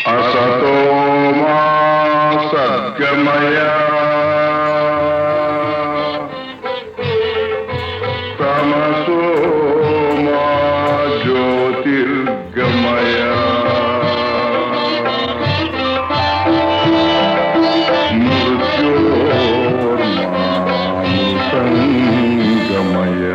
असतो मा सद्गमय तमसो मा ज्योतिर्गमय मृत्योर्मामृतङ्गमय।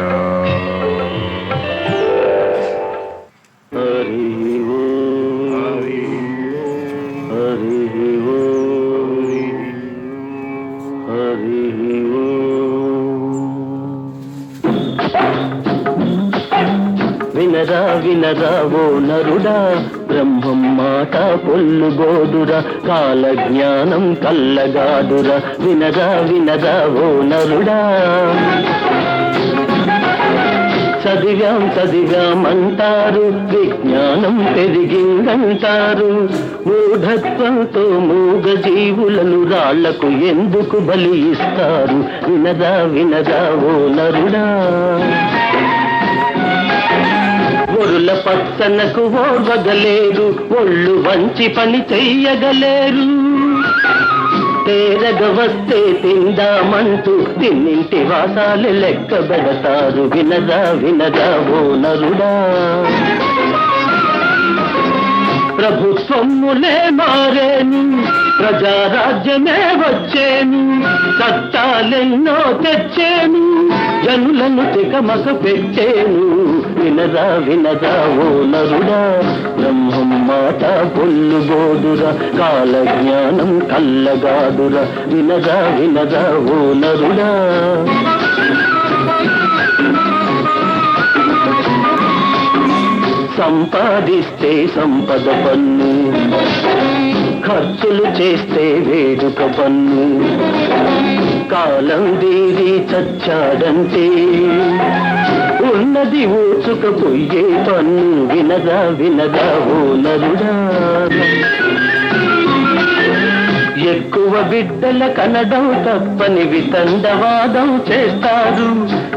వినరా వినరా ఓ నరుడా, బ్రహ్మం మాట పొల్లుబోదురా, కాల జ్ఞానం కల్లగాదురా. వినరా వినరా ఓ నరుడా, చదివాం చదివామంటారు, విజ్ఞానం పెరిగిందంటారు. మూఢత్వంతో మూగ జీవులను రాళ్లకు ఎందుకు బలి ఇస్తారు? వినరా వినరా ఓ నరుడా, ఒరుల పచ్చనకు ఓర్వగలేరు, ఒళ్ళు వంచి పని చెయ్యగలేరు. తేరగ వస్తే తిందామంటూ తిన్నింటి వాసాలు లెక్క పెడతారు. వినరా వినరా ఓ నరుడా, ప్రభుత్వములే మారేను, ప్రజారాజ్యమే వచ్చేను, చట్టాలెన్నో తెచ్చేను, జనులను తికమక పెట్టేను. వినరా వినరా ఓ నరుడా, బ్రహ్మం మాట పొల్లుబోదురా, కాల జ్ఞానం కల్లగాదురా. వినరా వినరా ఓ నరుడా, సంపాదిస్తే సంపద పన్ను, ఖర్చులు చేస్తే వేడుక పన్ను, కాలం దీరి చచ్చాడంటే ఉన్నది ఊచుకపోయే పన్ను. వినరా వినరా ఓ నరుడా, ఎక్కువ బిడ్డల కనడం తప్పని వితండవాదం చేస్తారు,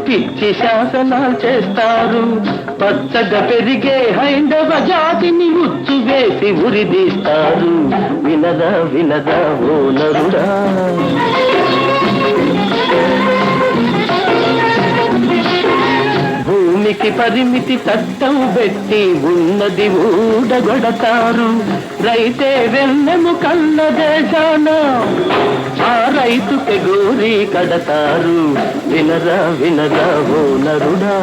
పిచ్చి శాసనాలు చేస్తారు. పచ్చగా పెరిగే హైందవ జాతిని ఉచ్చు వేసి ఉరిదీస్తారు. వినరా వినరా ఓ నరుడా, భూమికి పరిమితి చట్టం పెట్టి ఉన్నది ఊడగొడతారు. రైతే వెన్నెము కన్న దేశాన ఆ రైతుకి గోరి కడతారు. వినరా వినరా ఓ నరుడా,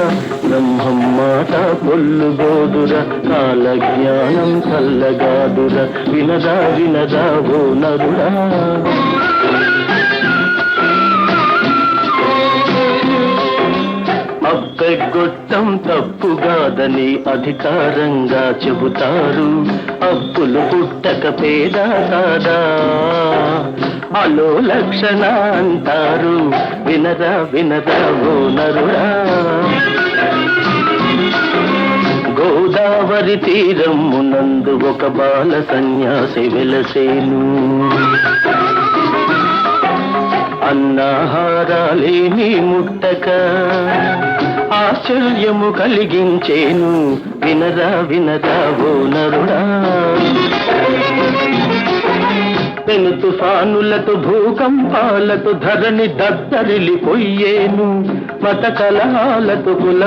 బ్రహ్మం మాట పొల్లుబోదురా, కాల జ్ఞానం కల్లగాదురా. వినరా వినరా ఓ నరుడా, అప్పెగొట్టం తప్పుగాదని అధికారంగా చెబుతారు. అప్పులు పుట్టక పేద సాదా అలో లక్షణ అంటారు. వినరా వినరా ఓ నరుడా, గోదావరి తీరమునందు ఒక బాల సన్యాసి వెలసేను. అన్నాహారాలేని ముట్టక ఆశ్చర్యము కలిగించేను. వినరా వినరా ఓ నరుడా, పెను తుఫానులతో భూకంపాలతో ధరణి దద్దరిల్లిపోయేను. మత కలహాలతో కుల